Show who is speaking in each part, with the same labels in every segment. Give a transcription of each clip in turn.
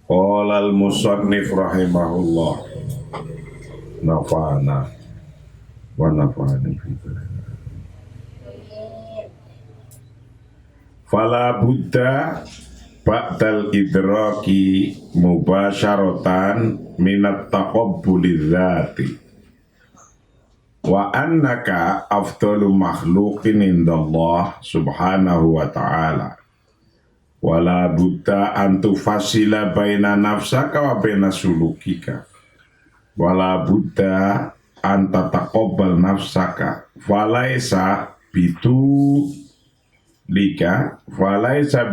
Speaker 1: Qala al-musannif rahimahullah nafa'ana wa nafa'ani fi dzalik. Fala buddha ba'dal idraki mubasyaratan minat taqabbuli dzati wa annaka afdalu makhluqin indallah subhanahu wa ta'ala wala buddha antu fasila baina nafsaka wa baina sulukika wala buddha anta taqabbal nafsaka falaisa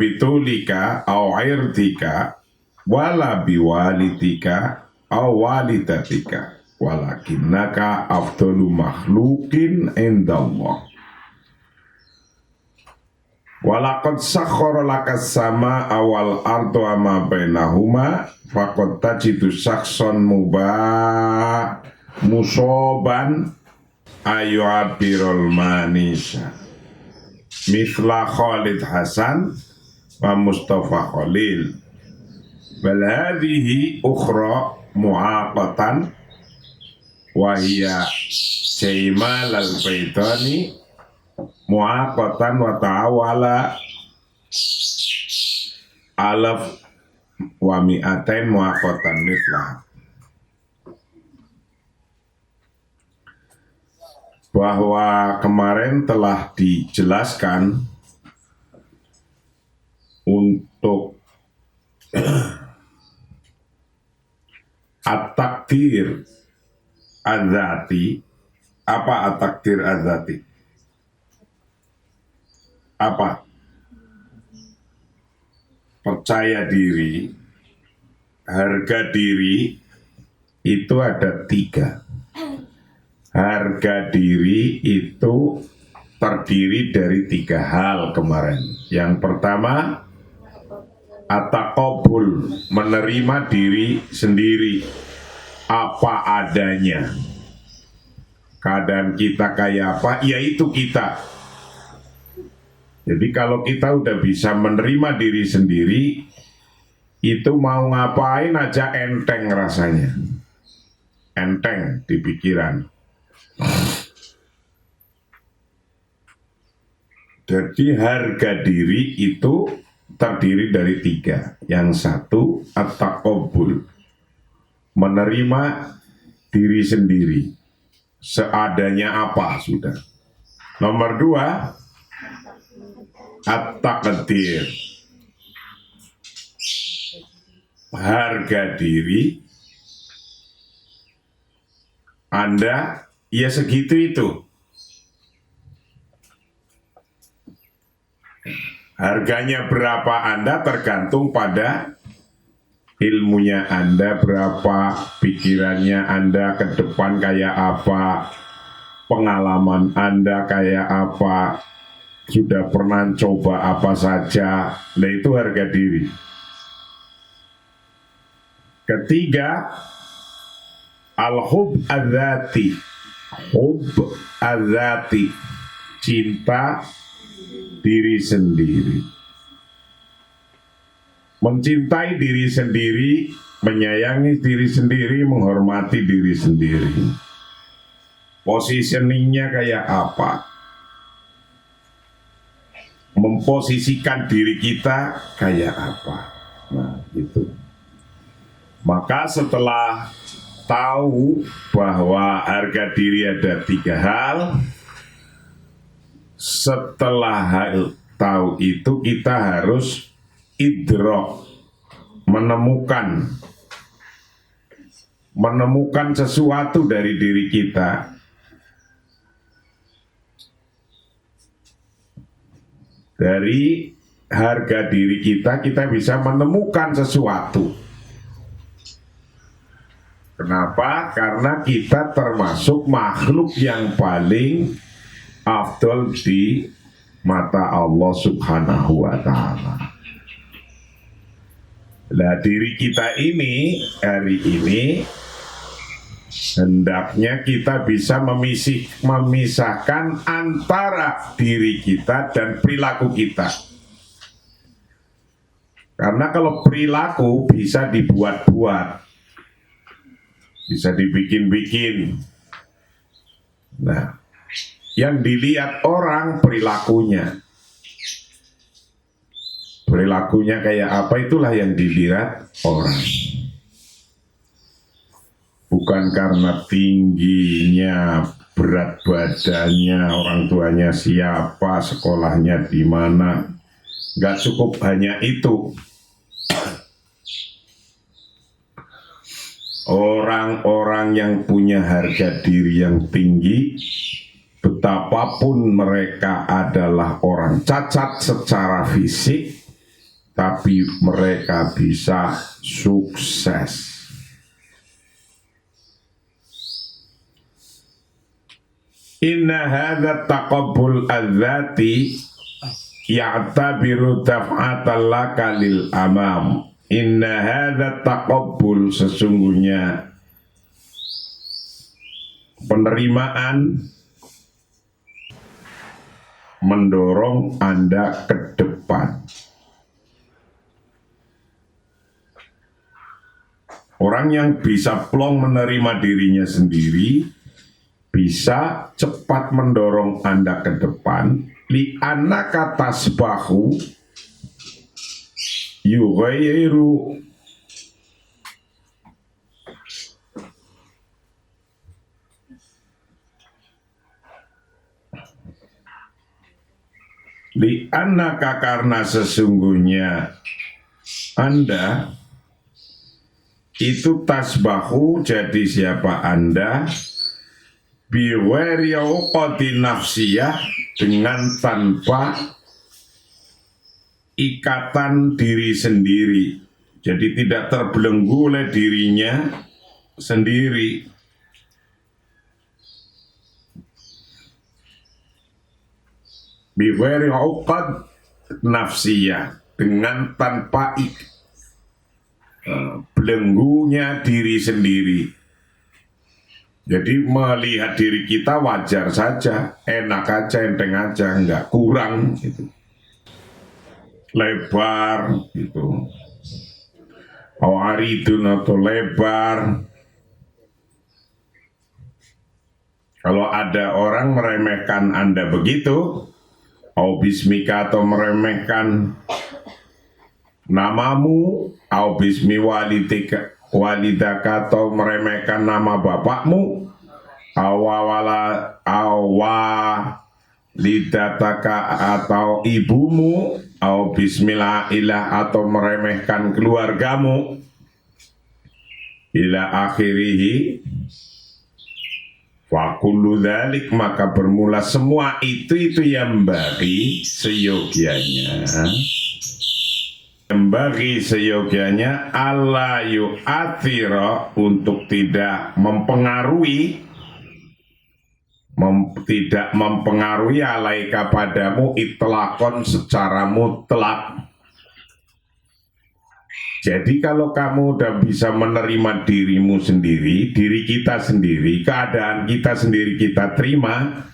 Speaker 1: bitulika au irtika wala biwalitika au walidatika walakinnaka afdalu makhluqin indallah. Walaqad sakhkhara lakas sama awal ardu ama bainahuma faqad tajidu sakson musoban ayu'abirul manisha mithla Khalid Hasan wa Mustafa Khalil bal hadhihi ukhra mu'aqatan wa hiya Jaimal al-Baitani mu'aqatan wa ta'awala alaf wa mi'atain mu'aqatan mithlah. Bahwa kemarin telah dijelaskan untuk at-takdir adzati. Apa at-takdir adzati? Apa? Percaya diri, harga diri itu ada 3. Harga diri itu terdiri dari 3 hal kemarin. Yang pertama, at-taqabbul, menerima diri sendiri apa adanya. Keadaan kita kayak apa, ya itu kita. Jadi kalau kita udah bisa menerima diri sendiri, itu mau ngapain aja enteng rasanya. Enteng di pikiran. Jadi harga diri itu terdiri dari 3. Yang satu, at-taqabbul, menerima diri sendiri seadanya apa sudah. Nomor 2, at-taqdir, harga diri Anda ya segitu itu. Harganya berapa Anda tergantung pada ilmunya Anda berapa, pikirannya Anda ke depan kayak apa, pengalaman Anda kayak apa, sudah pernah coba apa saja. Nah itu harga diri. Ketiga, al-hub adzati, hub adzati, cinta diri sendiri. Mencintai diri sendiri, menyayangi diri sendiri, menghormati diri sendiri. Positioningnya kayak apa? Memposisikan diri kita kayak apa? Nah itu. Maka setelah tahu bahwa harga diri ada 3 hal, setelah tahu itu kita harus idrok, menemukan sesuatu dari diri kita. Dari harga diri kita bisa menemukan sesuatu. Kenapa? Karena kita termasuk makhluk yang paling afdol di mata Allah subhanahu wa ta'ala. Nah diri kita ini, hari ini hendaknya kita bisa memisahkan antara diri kita dan perilaku kita. Karena kalau perilaku bisa dibuat-buat, bisa dibikin-bikin. Nah, yang dilihat orang perilakunya. Perilakunya kayak apa, itulah yang dilihat orang. Bukan karena tingginya, berat badannya, orang tuanya siapa, sekolahnya di mana. Nggak cukup hanya itu. Orang-orang yang punya harga diri yang tinggi, betapapun mereka adalah orang cacat secara fisik, tapi mereka bisa sukses. Inna hadza taqabbul adzati ya'tabiru daf'atan laka lil amam. Inna hadza taqabbul, sesungguhnya penerimaan mendorong Anda ke depan. Orang yang bisa plong menerima dirinya sendiri bisa cepat mendorong Anda ke depan. Li annaka tasbahu yughayyiru li annaka, karena sesungguhnya Anda itu tasbahu, jadi siapa Anda, biwari uqati nafsiyah, dengan tanpa ikatan diri sendiri, jadi tidak terbelenggu oleh dirinya sendiri. Biwari uqat nafsiyah, dengan tanpa belenggunya diri sendiri. Jadi melihat diri kita wajar saja, enak aja, enteng aja, nggak kurang gitu. Lebar gitu, awaridun atau lebar. Kalau ada orang meremehkan Anda begitu, au bismika, atau meremehkan namamu, au bismi walidika, atau meremehkan nama bapakmu, lidataka, atau ibumu, au bismillah ilah, atau meremehkan keluargamu, ila akhirihi, wa kullu dzalik, maka bermula semua itu yang bagi seyogianya alla yu'athira, untuk tidak mempengaruhi alaika, padamu, itlaqon, secara mutlak. Jadi kalau kamu udah bisa menerima dirimu sendiri, diri kita sendiri, keadaan kita sendiri kita terima,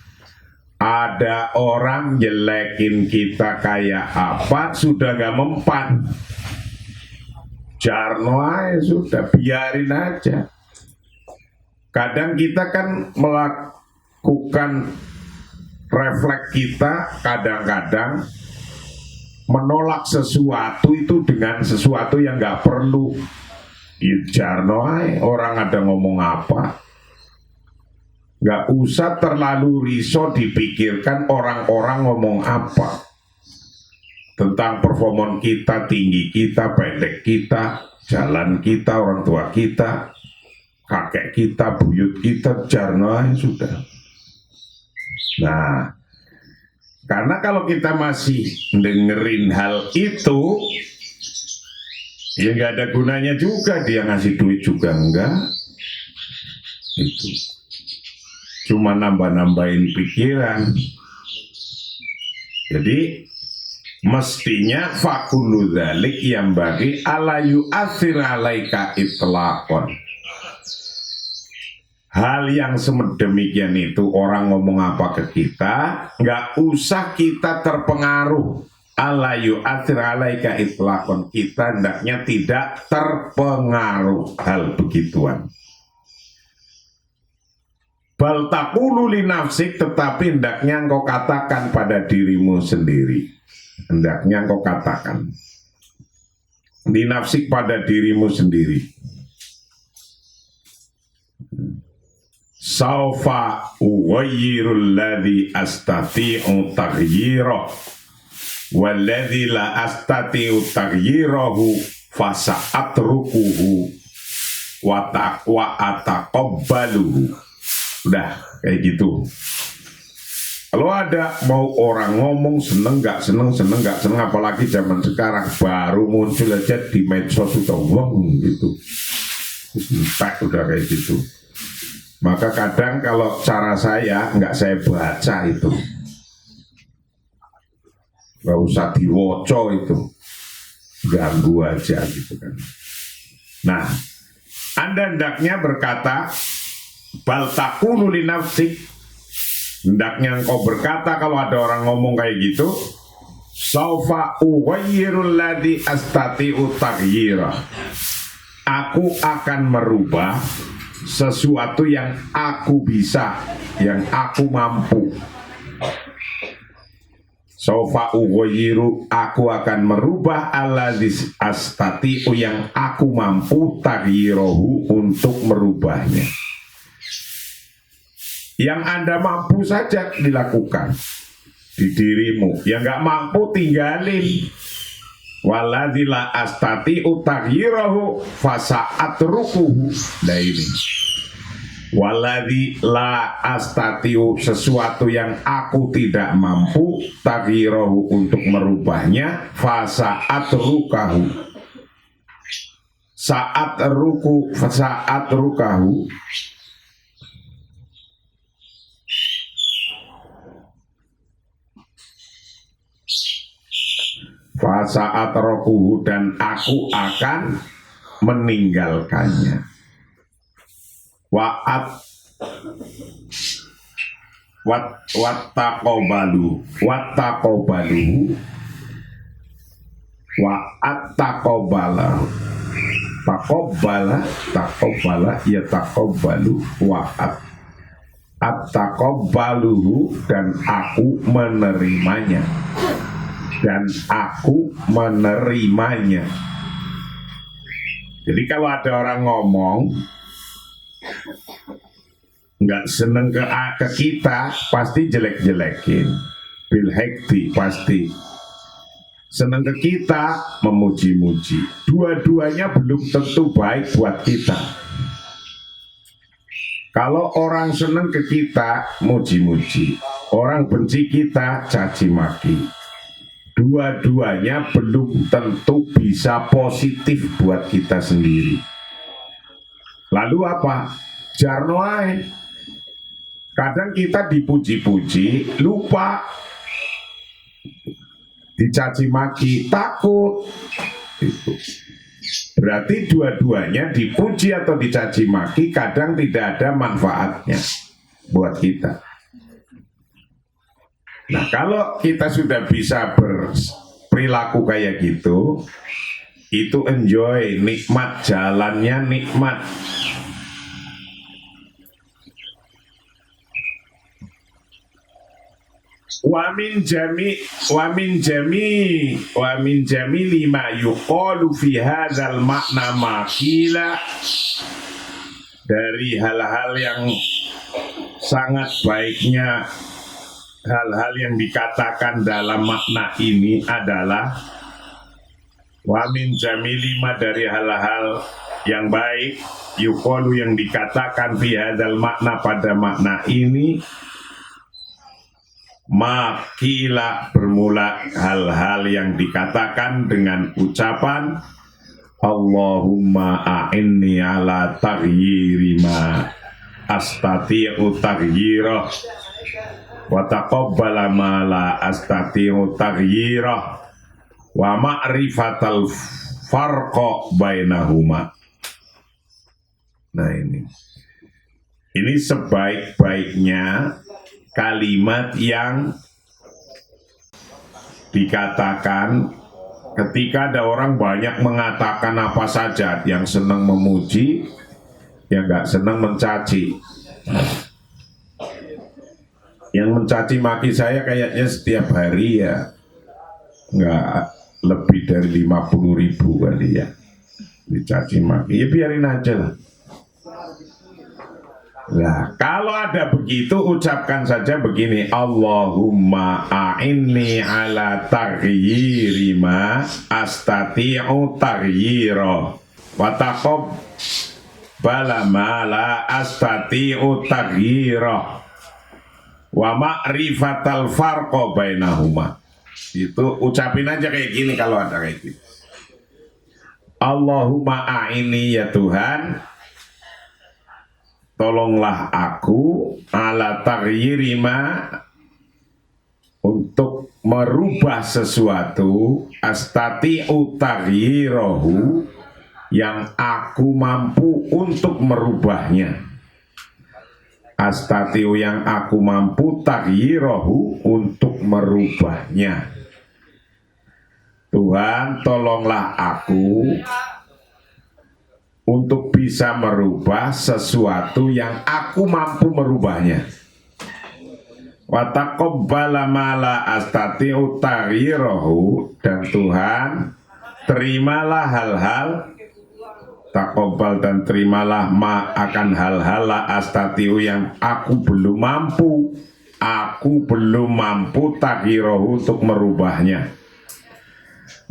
Speaker 1: ada orang jelekin kita kayak apa, sudah gak mempan, jarno aja, sudah biarin aja. Kadang kita kan melakukan refleks kita, kadang-kadang menolak sesuatu itu dengan sesuatu yang gak perlu. Jarno aja, orang ada ngomong apa, nggak usah terlalu risau dipikirkan orang-orang ngomong apa tentang performa kita, tinggi kita, pendek kita, jalan kita, orang tua kita, kakek kita, buyut kita, jarno sudah. Nah, karena kalau kita masih dengerin hal itu, ya nggak ada gunanya juga, dia ngasih duit juga enggak, itu cuma nambah-nambahin pikiran. Jadi mestinya fakulu dzalik yang bagi ala yu'athir alaika itlaqon. Hal yang semedemikian itu, orang ngomong apa ke kita, nggak usah kita terpengaruh. ala yu'athir alaika itlaqon, kita hendaknya tidak terpengaruh hal begituan. Bal taqulu li nafsik, tetapi hendaknya engkau katakan pada dirimu sendiri. Hendaknya engkau katakan li nafsik, pada dirimu sendiri. Saufa uwayyirul ladhi astati'u taghyirah walladhi la astati'u taghyirahu fasa'atrukuhu wa ataqabbaluhu. Udah kayak gitu. Kalau ada mau orang ngomong seneng gak seneng, apalagi zaman sekarang baru muncul aja di medsos itu gitu. Tak udah kayak gitu. Maka kadang kalau cara saya nggak saya baca itu, nggak usah diwoco itu, ganggu aja gitu kan. Nah, Anda hendaknya berkata, bal taqulu li nafsik, hendaknya engkau berkata kalau ada orang ngomong kayak gitu, saufa uwayyirul ladhi astati'u taghyirah, aku akan merubah sesuatu yang aku bisa, yang aku mampu. Saufa ughayyiru, aku akan merubah alladzi astati'u, yang aku mampu, taghyirahu, untuk merubahnya. Yang Anda mampu saja dilakukan di dirimu, yang nggak mampu tinggalin. Waladzi la astati'u taghyirahu fasa'atrukuhu. Nah ini, waladzi la astati'u, sesuatu yang aku tidak mampu, taghyirahu, untuk merubahnya, fasa'atrukahu, fasa'atrukahu, fasa'at rokuhu, dan aku akan meninggalkannya. Wattaqobalu taqobala ya taqobalu attaqobaluhu, dan aku menerimanya. Jadi kalau ada orang ngomong nggak seneng ke kita, pasti jelek-jelekin. Bil hekti, pasti seneng ke kita, memuji-muji. Dua-duanya belum tentu baik buat kita. Kalau orang seneng ke kita, muji-muji. Orang benci kita, caci maki. Dua-duanya belum tentu bisa positif buat kita sendiri. Lalu apa? Jarno ae. Kadang kita dipuji-puji, lupa. Dicaci maki, takut. Itu. Berarti dua-duanya, dipuji atau dicaci maki, kadang tidak ada manfaatnya buat kita. Nah, kalau kita sudah bisa berperilaku kayak gitu, itu enjoy, nikmat, jalannya nikmat. Wa min jami lima yuqalu fi hadzal makna makila, dari hal-hal yang sangat baiknya hal-hal yang dikatakan dalam makna ini adalah wa min jamilima, dari hal-hal yang baik, yuqalu, yang dikatakan fi hadzal makna, pada makna ini, makila, bermula hal-hal yang dikatakan dengan ucapan Allahumma a'inni ala taghyiri ma astati'u taghyirah wa taqabbala ma la astati'u taghyirah wa ma'rifatal farqa bainahuma. Nah ini sebaik-baiknya kalimat yang dikatakan ketika ada orang banyak mengatakan apa saja, yang senang memuji, yang nggak senang mencaci. Yang mencaci maki saya kayaknya setiap hari ya nggak lebih dari 50.000 kali ya dicaci maki. Ya biarin aja lah. Nah, kalau ada begitu ucapkan saja begini, Allahumma a'inni ala taghyiri ma astati'u taghyira wa taqabbala ma la astati'u taghyira wa ma'rifatal farqa bainahuma. Itu ucapin aja kayak gini kalau ada kayak gitu. Allahumma a'inni, ya Tuhan, tolonglah aku ala taghyiri ma, untuk merubah sesuatu, astati'u taghyirahu, yang aku mampu untuk merubahnya. Astati'u, yang aku mampu, taghyirahu, untuk merubahnya. Tuhan, tolonglah aku untuk bisa merubah sesuatu yang aku mampu merubahnya. Wa taqabbala ma la astati'u taghyirahu, dan Tuhan, terimalah hal-hal, taqabbal, dan terimalah ma, akan hal-hal la astati'u, yang aku belum mampu taghyirahu, untuk merubahnya.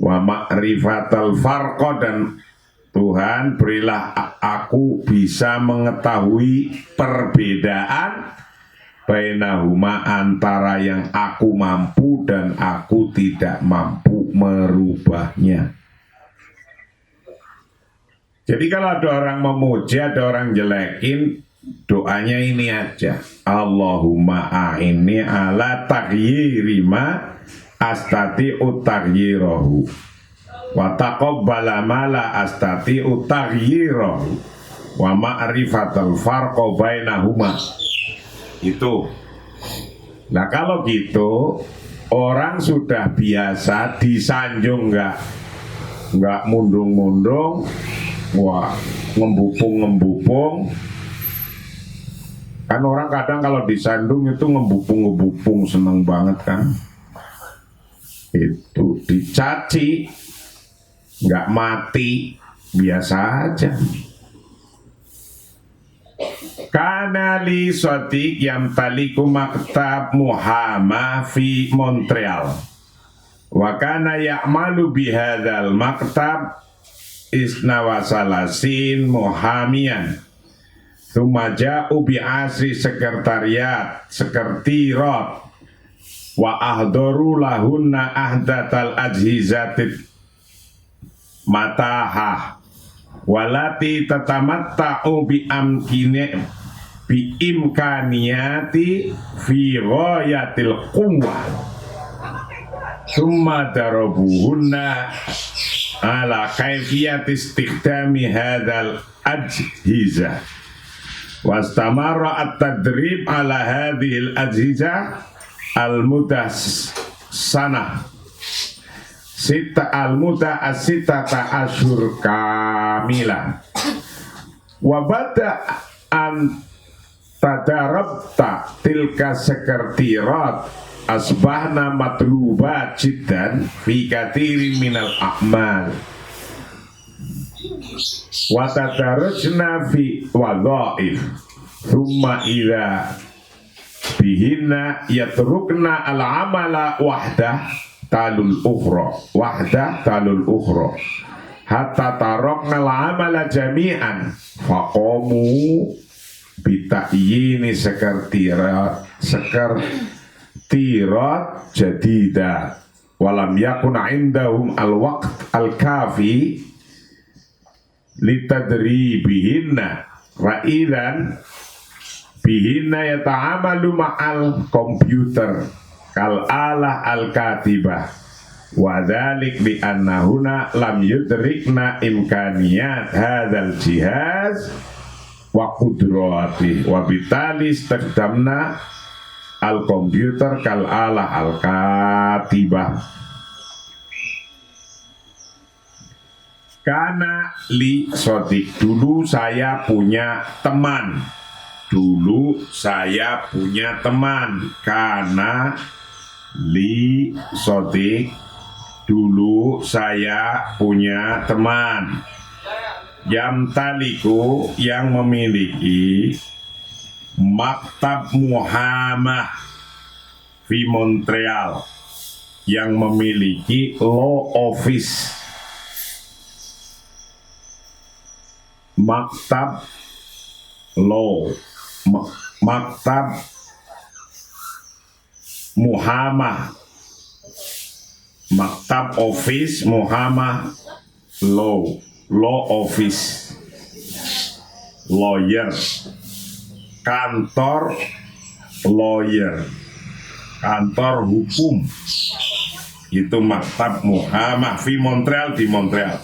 Speaker 1: Wa ma'rifatal farqa, dan Tuhan, berilah aku bisa mengetahui perbedaan bainahuma, antara yang aku mampu dan aku tidak mampu merubahnya. Jadi kalau ada orang memuji, ada orang jelekin, doanya ini aja, Allahumma a'inni ala taghyiri ma astati'u taghyirahu wa taqabbala ma la astati'u taghyirahu wa ma'rifatal farqa bainahuma. Itu. Nah, kalau gitu orang sudah biasa disanjung, nggak mundung-mundung, wah, ngembupung-ngembupung. Kan orang kadang kalau disandung itu ngembupung-ngembupung, seneng banget kan. Itu dicaci nggak mati, biasa aja. Kana li sotik yang taliku maktab Muhammad fi Montreal, wa kana ya'malu bihadzal maktab isnawasalasin muhamian. Thumma bi asri sekretariat wa ahdaru lahunna ahdatal ajhizatit matahah walati tatamatta'u bi imkaniyati fi ghayatil quwwah, summa darabuhunna ala kaifiyati istikhdami hadzal ajhizah, wastamara at-tadrib ala hadhil ajhizah al-mudah sanah sita al-mudah as-sitata asyur kamilah, wa bada an tadarabta tilka sekretariat asbahna matlubat jiddan fi katsirin minal a'mal wa tadarajna fi wadhaif, thumma idza bihinna yatrukna al-amala wahdah talul ukhra hatta tarokna al-amala jami'an faqamu bita'yini sekretariat jadida walam yakun indahum al-waqt al-kafi litadribihinna wa idzan bihinna yata'amalu ma'al komputer kal alah al-katibah, wa dzalik bi annahuna lam yudrikna imkaniyat hadzal jihaz wa qudrati, wa bitali istakdamna al-komputer kal alah al-katibah Karena li sodik, dulu saya punya teman. Dulu saya punya teman. Karena li sodik, dulu saya punya teman. Yamtaliku, yang memiliki maktab Muhammad di Montreal, yang memiliki law office. Maktab law, maktab Muhammad, maktab office Muhammad law office, lawyer, kantor lawyer, kantor hukum. Itu maktab Muhammad di Montreal, di Montreal.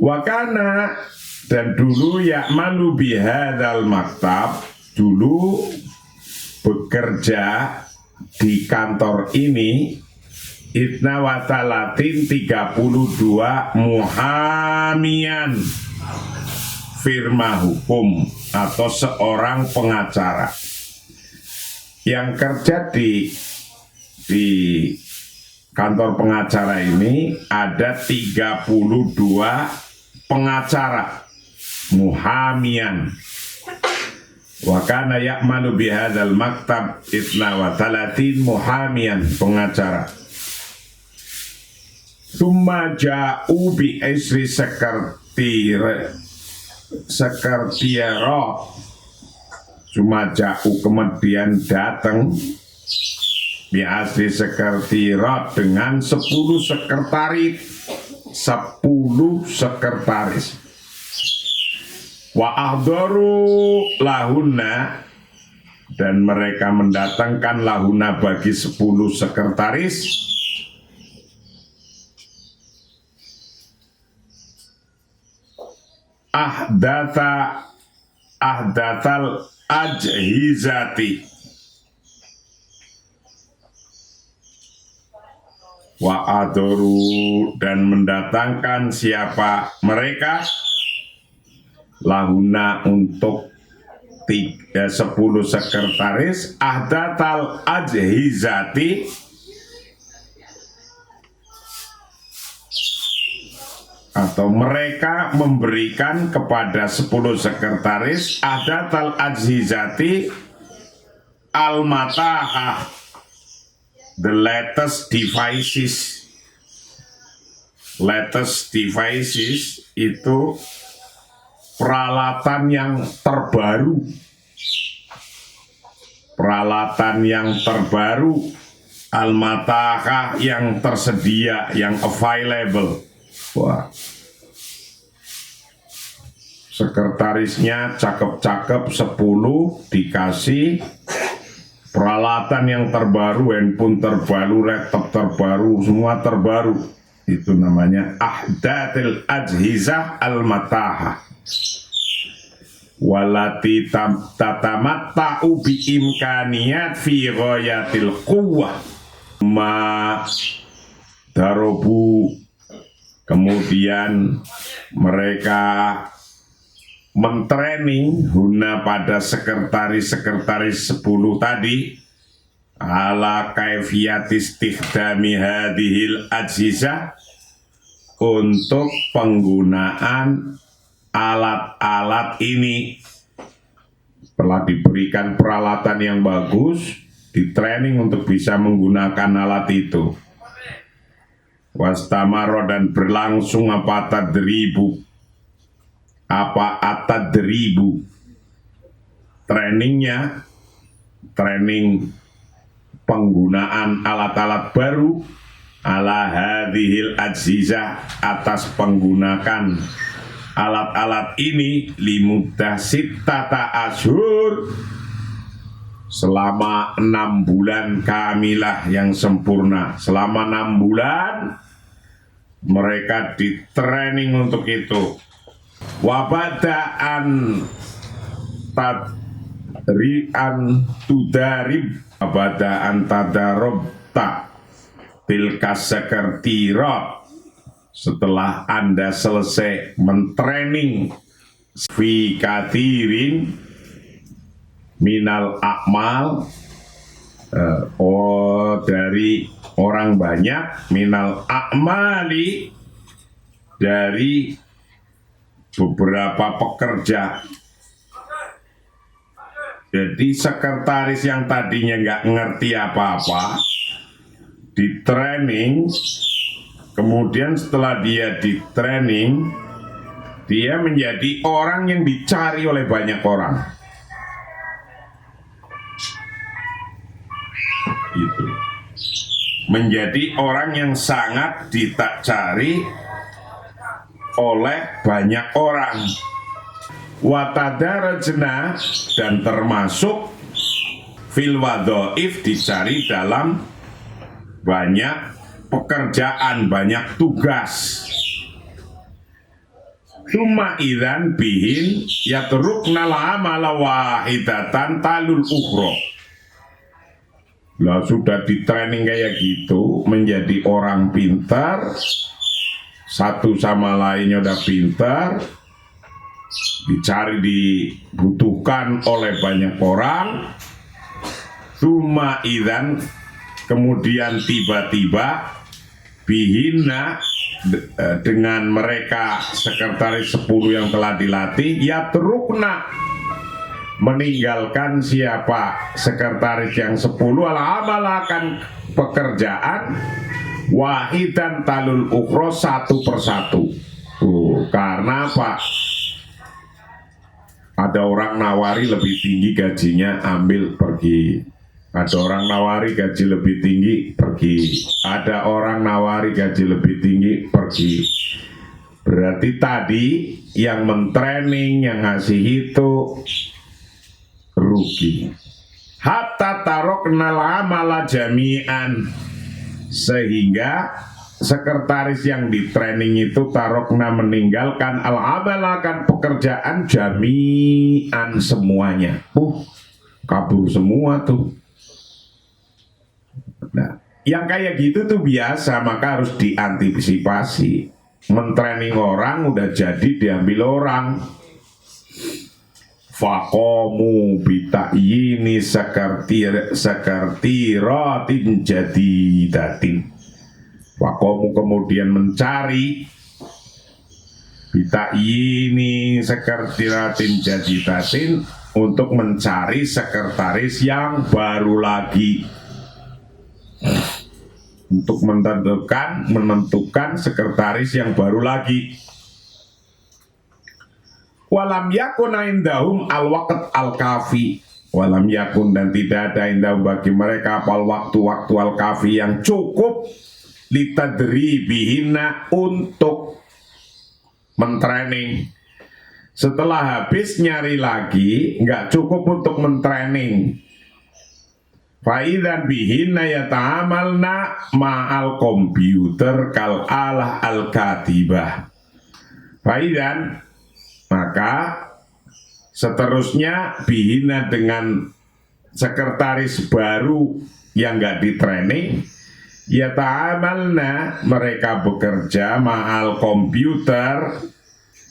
Speaker 1: Wakana, dan dulu ya'malu bihadzal maktab, dulu bekerja di kantor ini Itna watalatin 32 muhamian, firma hukum atau seorang pengacara yang kerja di kantor pengacara ini. Ada 32 pengacara muhamian. Wa kana ya'malu bihadzal maktab itna wa talatin muhamian, pengacara. Tsumma ja'u bi isri sekretariat. Tsumma ja'u, kemudian datang bi asri sekretariat dengan 10 sekretaris. 10 sekretaris. Wa ahdaru lahunna, dan mereka mendatangkan lahuna bagi 10 sekretaris ahdatal ajhizati wa adoru, dan mendatangkan siapa mereka lahuna untuk 10 sekretaris ahdatal ajhizati, atau mereka memberikan kepada 10 sekretaris ahdatal ajhizati al-matahah, the latest devices. Latest devices itu peralatan yang terbaru. Peralatan yang terbaru, al-matahah, yang tersedia, yang available. Wah, sekretarisnya cakep-cakep 10, dikasih peralatan yang terbaru, handphone terbaru, laptop terbaru, semua terbaru. Itu namanya ahdatil ajhizah al-matahah. Walati tatamatta'u bi imkaniyat fi ghayatil quwwah ma darobu. Kemudian mereka mentraining huna pada sekretaris-sekretaris 10 tadi ala kaifiyat istikhdami hadhil ajhizah, untuk penggunaan alat-alat ini. Telah diberikan peralatan yang bagus, di training untuk bisa menggunakan alat itu. Wastamaro, dan berlangsung apa atadribu, trainingnya, training penggunaan alat-alat baru ala hadhil ajhizah, atas penggunakan alat-alat ini limuddah sittata asyhur, selama 6 bulan kamilah yang sempurna. Selama 6 bulan mereka di training untuk itu. Wabadaan tadrian tudarib, wabadaan tadarobta tilka sekretariat, setelah Anda selesai mentraining fi kathirin minal akmal, dari orang banyak, minal akmali, dari beberapa pekerja. Jadi sekretaris yang tadinya nggak ngerti apa-apa, di training, kemudian setelah dia di training, dia menjadi orang yang dicari oleh banyak orang. Itu menjadi orang yang sangat dicari oleh banyak orang. Watadarajna, dan termasuk fil wadhaif, dicari dalam banyak pekerjaan, banyak tugas. Summa idzan bihin yatrukna al-amala wahidatan talul ukhra. Lah sudah di training kayak gitu, menjadi orang pintar, satu sama lainnya udah pintar, dicari, dibutuhkan oleh banyak orang. Summa idzan, kemudian tiba-tiba bihina, dengan mereka sekretaris 10 yang telah dilatih, yatrukna, meninggalkan siapa sekretaris yang 10, al-amalakan pekerjaan, wahidan talul ukhra, satu persatu. Karena apa? Ada orang nawari lebih tinggi gajinya, ambil, pergi. Ada orang nawari gaji lebih tinggi, pergi. Ada orang nawari gaji lebih tinggi, pergi. Berarti tadi yang mentraining, yang ngasih itu rugi. Hatta taroknal amala jami'an, sehingga sekretaris yang di training itu tarokna, meninggalkan al-amalakan pekerjaan, jami'an, semuanya. Kabur semua tuh. Nah, yang kayak gitu tuh biasa, maka harus diantisipasi. Mentraining orang udah jadi diambil orang. Fakomu bita'yini sekertiratin jadidatin. Wakomu kemudian mencari bita'yini sekertiratin jadidatin, untuk mencari sekretaris yang baru lagi, untuk menentukan sekretaris yang baru lagi. Walam yakun indahum al-waqt al-kafi, walam yakun, dan tidak ada indahum bagi mereka apal waktu-waktu al-kafi yang cukup, litadribihina, untuk mentraining. Setelah habis nyari lagi, nggak cukup untuk mentraining. Faidan bihina yata'amalna ma'al komputer kal alah al-katibah. Faidan, maka seterusnya bihina, dengan sekretaris baru yang nggak di training, yata'amalna, mereka bekerja ma'al komputer,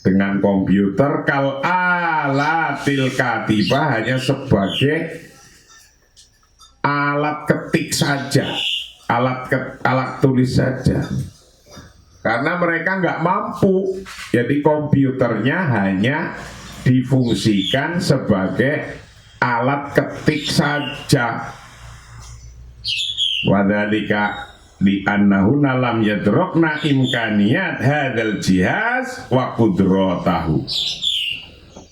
Speaker 1: dengan komputer, kal alatil katibah, hanya sebagai alat ketik saja, alat tulis saja. Karena mereka nggak mampu, jadi komputernya hanya difungsikan sebagai alat ketik saja. Wadhalika di annahuna lam yadrokna imkaniyat hadal jihaz wa qudratahu.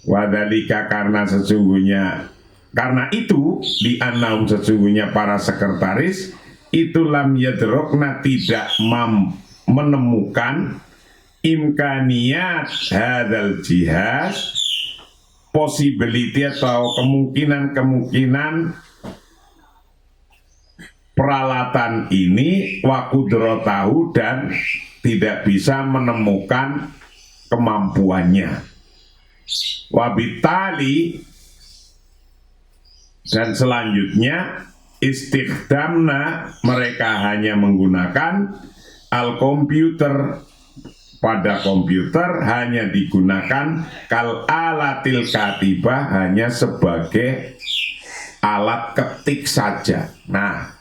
Speaker 1: Wadhalika, karena sesungguhnya, karena itu, di annahum, sesungguhnya para sekretaris itu lam yadrokna, tidak menemukan imkaniyat hadal jihaz, possibility atau kemungkinan peralatan ini, wa qudratahu, dan tidak bisa menemukan kemampuannya. Wabitali, dan selanjutnya istikhdamna, mereka hanya menggunakan al-komputer, pada komputer hanya digunakan kal alatil katibah, hanya sebagai alat ketik saja. Nah,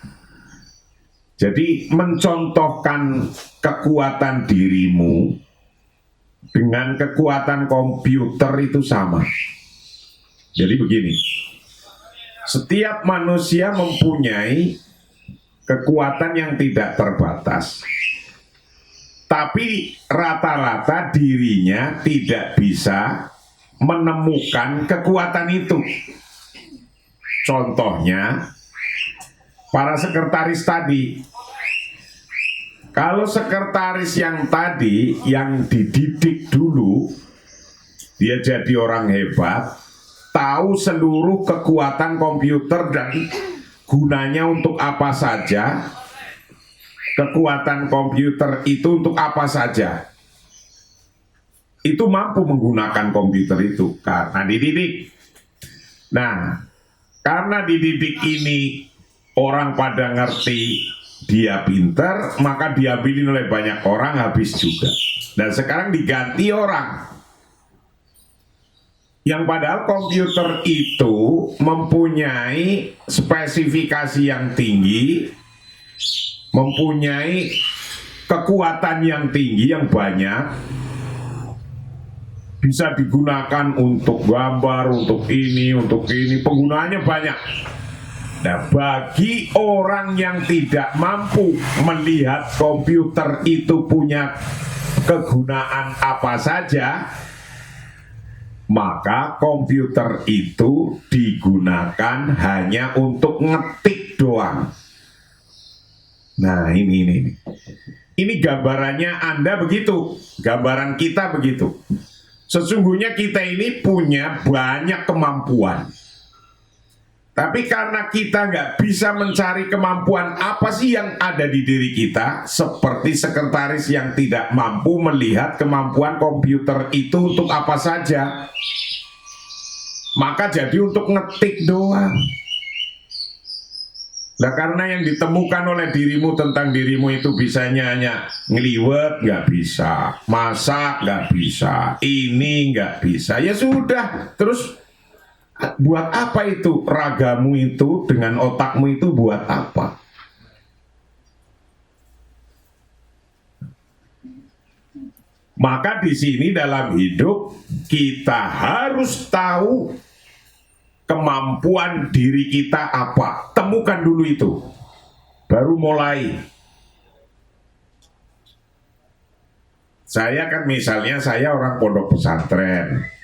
Speaker 1: jadi mencontohkan kekuatan dirimu dengan kekuatan komputer itu sama. Jadi begini, setiap manusia mempunyai kekuatan yang tidak terbatas, tapi rata-rata dirinya tidak bisa menemukan kekuatan itu. Contohnya, para sekretaris tadi. Kalau sekretaris yang tadi, yang dididik dulu, dia jadi orang hebat, tahu seluruh kekuatan komputer dan gunanya untuk apa saja, kekuatan komputer itu untuk apa saja, itu mampu menggunakan komputer itu karena dididik. Nah, karena dididik ini orang pada ngerti dia pintar, maka diambilin oleh banyak orang, habis juga. Dan sekarang diganti orang yang padahal komputer itu mempunyai spesifikasi yang tinggi, mempunyai kekuatan yang tinggi, yang banyak, bisa digunakan untuk gambar, untuk ini, penggunaannya banyak. Nah, bagi orang yang tidak mampu melihat komputer itu punya kegunaan apa saja, maka komputer itu digunakan hanya untuk ngetik doang. Nah, ini gambarannya Anda begitu, gambaran kita begitu. Sesungguhnya kita ini punya banyak kemampuan. Tapi karena kita nggak bisa mencari kemampuan apa sih yang ada di diri kita, seperti sekretaris yang tidak mampu melihat kemampuan komputer itu untuk apa saja, maka jadi untuk ngetik doang. Nah, karena yang ditemukan oleh dirimu tentang dirimu itu bisanya hanya ngeliwet, nggak bisa, masak nggak bisa, ini nggak bisa, ya sudah, terus buat apa itu ragamu itu dengan otakmu itu buat apa? Maka di sini dalam hidup kita harus tahu kemampuan diri kita apa. Temukan dulu itu, baru mulai. Saya kan misalnya saya orang pondok pesantren.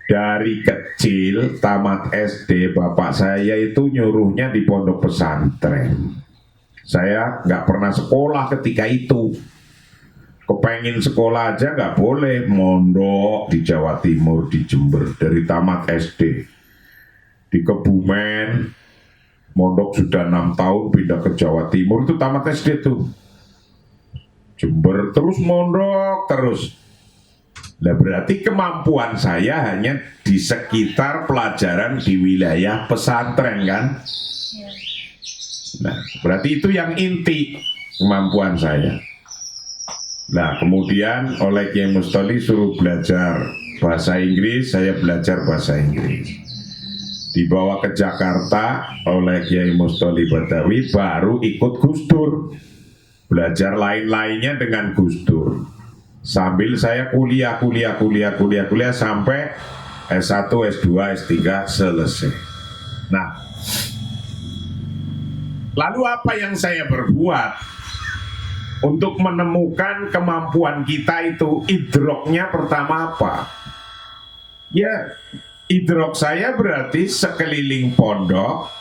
Speaker 1: Dari kecil tamat SD, bapak saya itu nyuruhnya di pondok pesantren. Saya nggak pernah sekolah ketika itu. Kepengin sekolah aja nggak boleh, mondok di Jawa Timur, di Jember, dari tamat SD. Di Kebumen, mondok sudah 6 tahun, pindah ke Jawa Timur, itu tamat SD tuh. Jember terus mondok terus. Nah, berarti kemampuan saya hanya di sekitar pelajaran di wilayah pesantren kan? Nah, berarti itu yang inti kemampuan saya. Nah, kemudian oleh Kiai Mustoli suruh belajar bahasa Inggris, saya belajar bahasa Inggris. Dibawa ke Jakarta oleh Kiai Mustoli Badawi, baru ikut Gus Dur. Belajar lain-lainnya dengan Gus Dur. Sambil saya kuliah sampai S1, S2, S3 selesai. Nah, lalu apa yang saya berbuat untuk menemukan kemampuan kita itu? Idroknya pertama apa? Ya, idrok saya berarti sekeliling pondok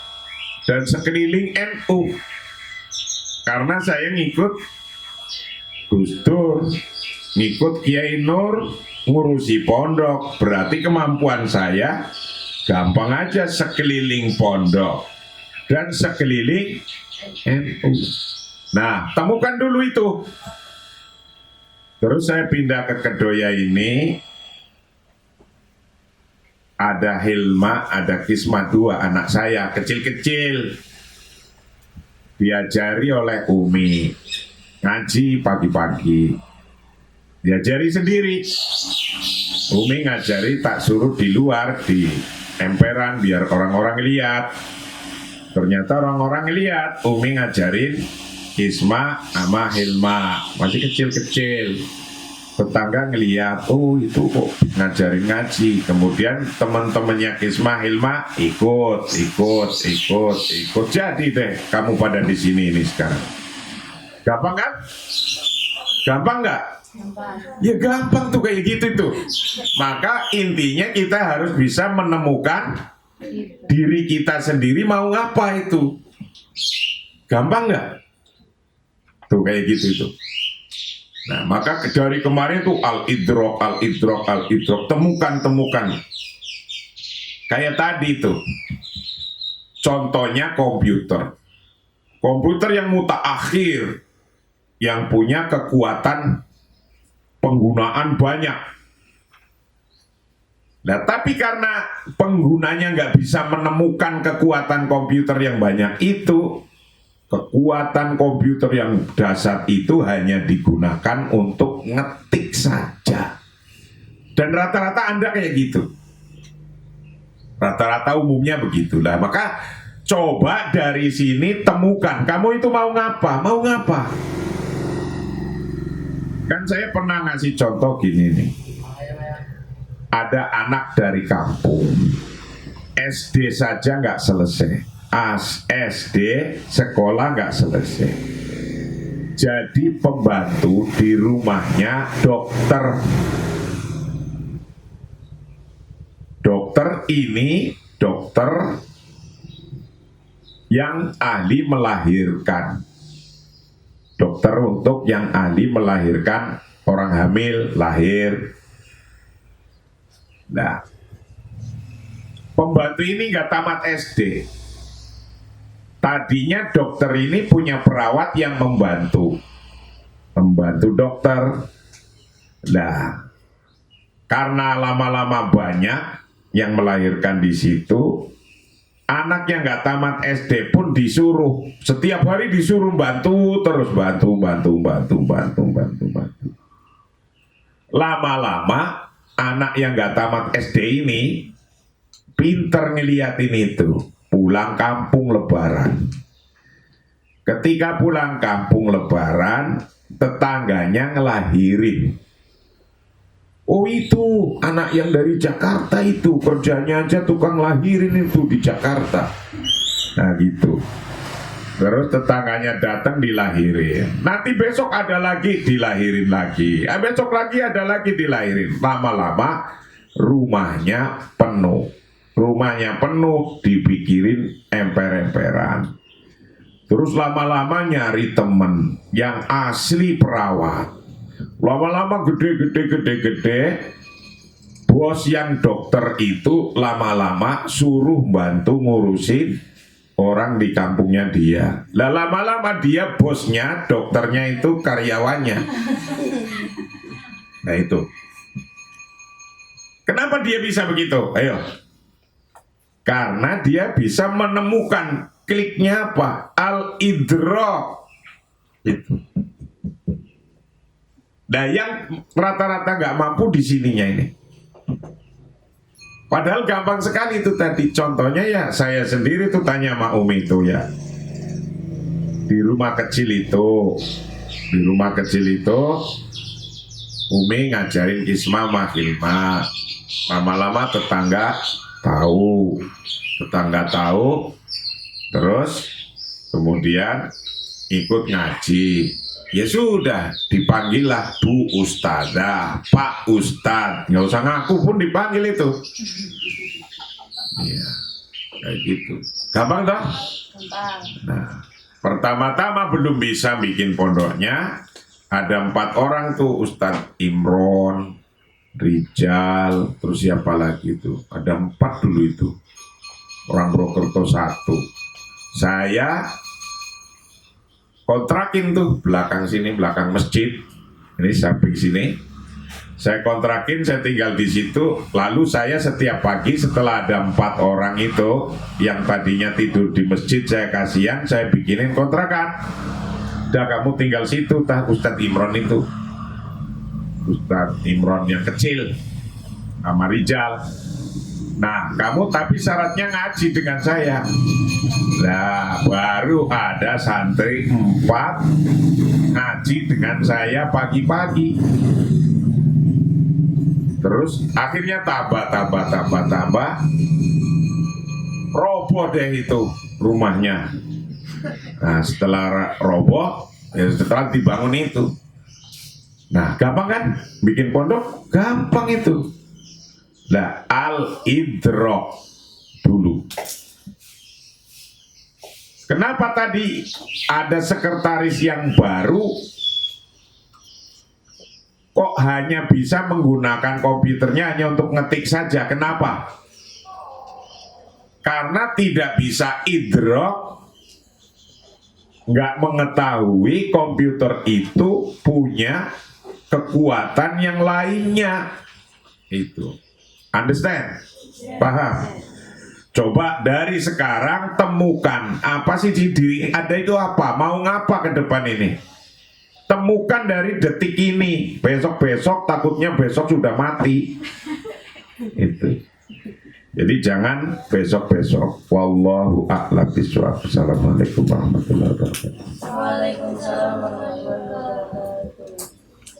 Speaker 1: dan sekeliling NU. Karena saya ngikut Gus Dur, ngikut Kiai Nur, ngurusi pondok, berarti kemampuan saya gampang aja sekeliling pondok dan sekeliling NU. Nah, temukan dulu itu. Terus saya pindah ke Kedoya ini, ada Hilma, ada Kisma 2, anak saya kecil-kecil, diajari oleh Umi ngaji pagi-pagi. diajari sendiri. Umi ngajari tak suruh di luar, di emperan biar orang-orang lihat. Ternyata orang-orang lihat Umi ngajarin Isma sama Hilma masih kecil-kecil. Tetangga ngeliat, oh itu kok ngajarin ngaji. Kemudian teman-temannya Isma Hilma ikut. Jadi deh kamu pada di sini ini sekarang. Gampang kan? Gampang nggak? Ya gampang tuh kayak gitu tuh. Maka intinya kita harus bisa menemukan diri kita sendiri mau ngapa itu. Gampang nggak? Tuh kayak gitu itu. Nah maka dari kemarin tuh al-idrok, temukan. Kayak tadi tuh. Contohnya komputer. Komputer yang mutaakhir, yang punya kekuatan penggunaan banyak. Nah, tapi karena penggunanya nggak bisa menemukan kekuatan komputer yang banyak itu, kekuatan komputer yang dasar itu hanya digunakan untuk ngetik saja. Dan rata-rata Anda kayak gitu. Rata-rata umumnya begitulah. Maka coba dari sini temukan, kamu itu mau ngapa? Mau ngapa? Kan saya pernah ngasih contoh gini nih. Ada anak dari kampung, SD saja nggak selesai, SD sekolah nggak selesai, jadi pembantu di rumahnya dokter. Dokter ini dokter yang ahli melahirkan. Dokter untuk yang ahli melahirkan, orang hamil lahir. Nah, pembantu ini nggak tamat SD. Tadinya dokter ini punya perawat yang membantu dokter. Nah, karena lama-lama banyak yang melahirkan di situ, anak yang nggak tamat SD pun disuruh, setiap hari disuruh bantu terus, bantu. Lama-lama anak yang nggak tamat SD ini pinter ngeliatin itu, pulang kampung lebaran. Ketika pulang kampung lebaran, tetangganya ngelahirin. Oh itu anak yang dari Jakarta itu, kerjanya aja tukang lahirin itu di Jakarta. Nah gitu. Terus tetangganya datang dilahirin. Nanti besok ada lagi dilahirin lagi. Besok lagi ada lagi dilahirin. Lama-lama rumahnya penuh. Rumahnya penuh, dipikirin emper-emperan. Terus lama-lama nyari temen yang asli perawat. Lama-lama gede. Bos yang dokter itu lama-lama suruh bantu ngurusin orang di kampungnya dia. Lah lama-lama dia bosnya, dokternya itu karyawannya. Nah itu. Kenapa dia bisa begitu? Ayo. Karena dia bisa menemukan kliknya apa? Al-idrok. Itu. Nah yang rata-rata nggak mampu di sininya ini. Padahal gampang sekali itu tadi. Contohnya ya saya sendiri tuh tanya sama Umi itu ya. Di rumah kecil itu Umi ngajarin Isma sama Hilma. Lama-lama tetangga tahu, terus kemudian ikut ngaji. Ya sudah, dipanggillah Bu Ustadzah, Pak Ustadz, nggak usah ngaku pun dipanggil itu. Iya, kayak gitu. Gampang toh? Gampang. Nah, pertama-tama belum bisa bikin pondoknya, ada 4 orang tuh, Ustadz Imron, Rijal, terus siapa lagi itu? Ada 4 dulu itu. Orang Brokerto 1. Saya kontrakin tuh belakang sini, belakang masjid. Ini samping sini. Saya kontrakin, saya tinggal di situ. Lalu saya setiap pagi setelah ada 4 orang itu yang tadinya tidur di masjid, saya kasihan, saya bikinin kontrakan. Udah kamu tinggal situ, tah Ustadz Imron itu. Ustadz Imron yang kecil sama Rijal. Nah, kamu tapi syaratnya ngaji dengan saya. Nah, baru ada santri 4 ngaji dengan saya pagi-pagi. Terus akhirnya tambah, roboh deh itu rumahnya. Nah, setelah roboh, ya setelah dibangun itu. Nah, gampang kan? Bikin pondok, gampang itu. Nah, al-idrok dulu. Kenapa tadi ada sekretaris yang baru kok hanya bisa menggunakan komputernya hanya untuk ngetik saja? Kenapa? Karena tidak bisa idrok, nggak mengetahui komputer itu punya kekuatan yang lainnya. Itu. Understand? Paham? Coba dari sekarang temukan apa sih di diri Anda itu apa? Mau ngapa ke depan ini? Temukan dari detik ini. Besok-besok takutnya besok sudah mati. Itu. Jadi jangan besok-besok. Wallahu a'lam bishawab. Assalamualaikum warahmatullahi wabarakatuh.
Speaker 2: Waalaikumsalam warahmatullahi wabarakatuh.